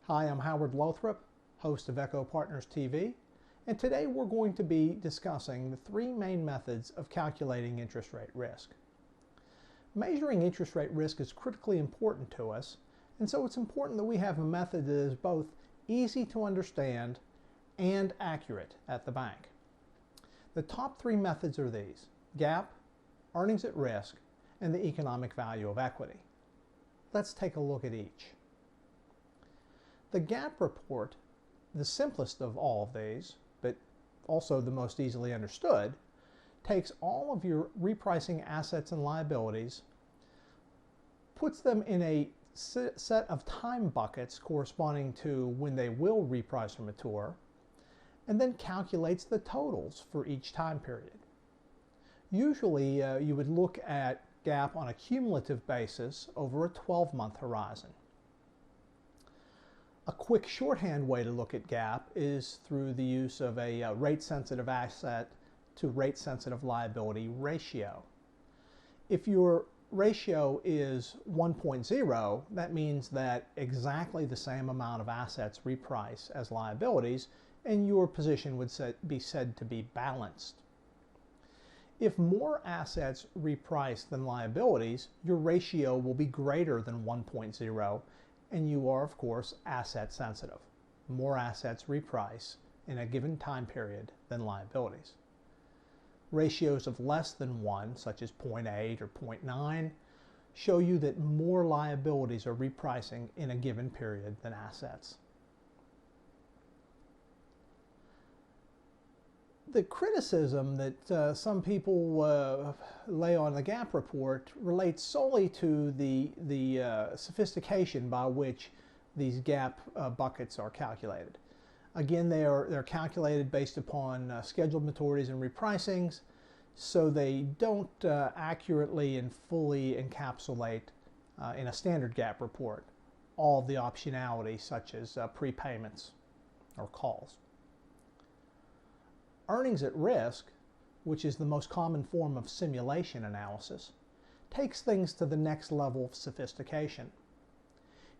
Hi, I'm Howard Lothrop, host of Echo Partners TV, and today we're going to be discussing the three main methods of calculating interest rate risk. Measuring interest rate risk is critically important to us, and so it's important that we have a method that is both easy to understand and accurate at the bank. The top three methods are these: GAAP, earnings at risk, and the economic value of equity. Let's take a look at each. The GAAP report, the simplest of all of these, but also the most easily understood, takes all of your repricing assets and liabilities, puts them in a set of time buckets corresponding to when they will reprice or mature, and then calculates the totals for each time period. Usually you would look at GAAP on a cumulative basis over a 12-month horizon. A quick shorthand way to look at GAAP is through the use of a rate-sensitive asset to rate-sensitive liability ratio. If your ratio is 1.0, that means that exactly the same amount of assets reprice as liabilities, and your position would be said to be balanced. If more assets reprice than liabilities, your ratio will be greater than 1.0, and you are, of course, asset sensitive. More assets reprice in a given time period than liabilities. Ratios of less than 1, such as 0.8 or 0.9, show you that more liabilities are repricing in a given period than assets. The criticism that some people lay on the GAAP report relates solely to the sophistication by which these GAAP buckets are calculated. Again, they're calculated based upon scheduled maturities and repricings, so they don't accurately and fully encapsulate in a standard GAAP report all of the optionality, such as prepayments or calls. Earnings at risk, which is the most common form of simulation analysis, takes things to the next level of sophistication.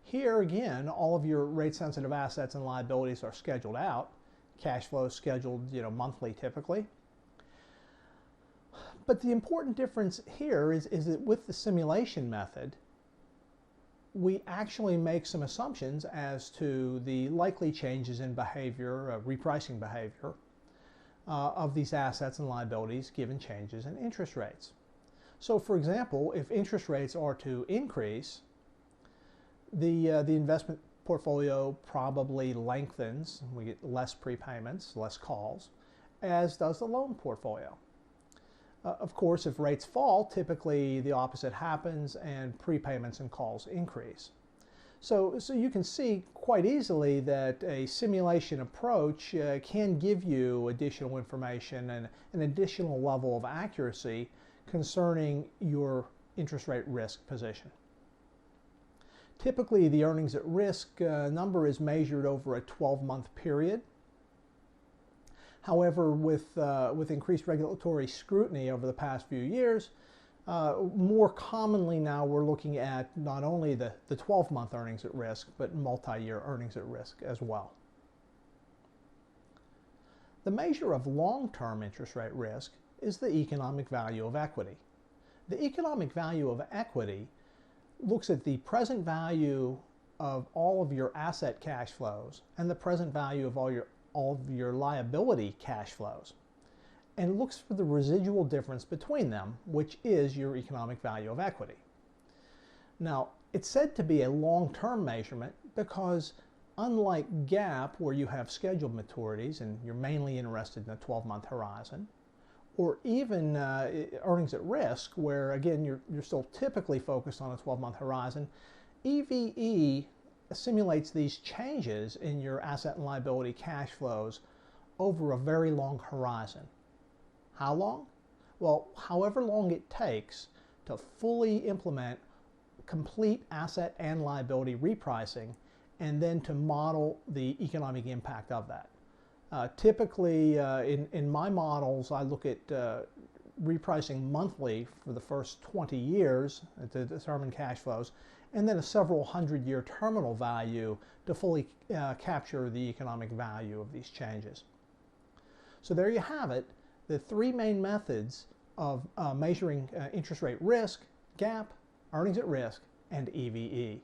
Here again, all of your rate-sensitive assets and liabilities are scheduled out. Cash flow is scheduled, monthly typically. But the important difference here is that with the simulation method, we actually make some assumptions as to the likely changes in behavior, repricing behavior, of these assets and liabilities given changes in interest rates. So for example, if interest rates are to increase, the investment portfolio probably lengthens. We get less prepayments, less calls, as does the loan portfolio. Of course, if rates fall, typically the opposite happens and prepayments and calls increase. So you can see quite easily that a simulation approach can give you additional information and an additional level of accuracy concerning your interest rate risk position. Typically, the earnings at risk number is measured over a 12-month period. However, with increased regulatory scrutiny over the past few years, more commonly now we're looking at not only the 12-month earnings at risk, but multi-year earnings at risk as well. The measure of long-term interest rate risk is the economic value of equity. The economic value of equity looks at the present value of all of your asset cash flows and the present value of all of your liability cash flows, and looks for the residual difference between them, which is your economic value of equity. Now, it's said to be a long-term measurement because unlike GAAP, where you have scheduled maturities and you're mainly interested in a 12-month horizon, or even earnings at risk, where again you're still typically focused on a 12-month horizon, EVE simulates these changes in your asset and liability cash flows over a very long horizon. How long? Well, however long it takes to fully implement complete asset and liability repricing and then to model the economic impact of that. Typically, in my models, I look at repricing monthly for the first 20 years to determine cash flows, and then a several hundred-year terminal value to fully capture the economic value of these changes. So there you have it, the three main methods of measuring interest rate risk: GAAP, earnings at risk, and EVE.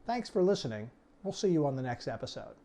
Thanks for listening. We'll see you on the next episode.